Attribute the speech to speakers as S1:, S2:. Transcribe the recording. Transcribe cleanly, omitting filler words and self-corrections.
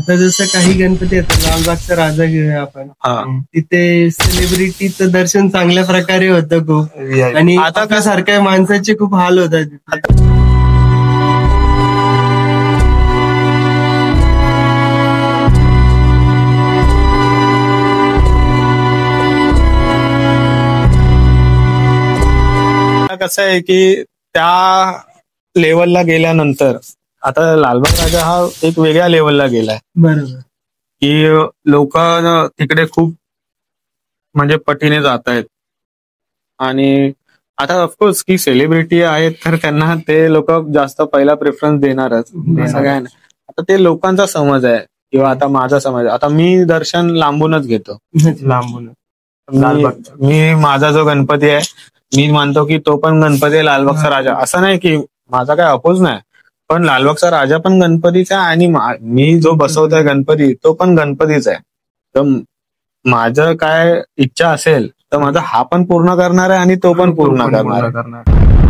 S1: आता जसं काही गणपती येतात, लालबागचा राजा घेऊया आपण. तिथे सेलिब्रिटीचं दर्शन चांगल्या प्रकारे होतं खूप, आणि आता सारख्या माणसाचे खूप हाल होतात तिथे.
S2: कसं आहे की त्या लेवलला गेल्यानंतर आता लालबाग राजा हा एक वेगळ्या लेवलला गेलाय.
S1: बरोबर.
S2: की लोक तिकडे खूप म्हणजे पटीने जात आहेत, आणि आता ऑफकोर्स की सेलिब्रिटी आहेत तर त्यांना ते लोक जास्त पहिला प्रेफरन्स देणारच, असं काय नाही. आता ते लोकांचा समज आहे, किंवा आता माझा समज, आता मी दर्शन लांबूनच घेतो.
S1: लांबून
S2: मी माझा जो गणपती आहे, मी मानतो की तो पण गणपती आहे लालबागचा राजा. असं नाही की माझा काय अपोज नाही, पण लालबागचा राजा पण गणपतीचा आहे, आणि मी जो बसवतोय गणपती तो पण गणपतीचा आहे. तर माझं काय इच्छा असेल तर माझा हा पण पूर्ण करणार आहे आणि तो पण पूर्ण करणार आहे.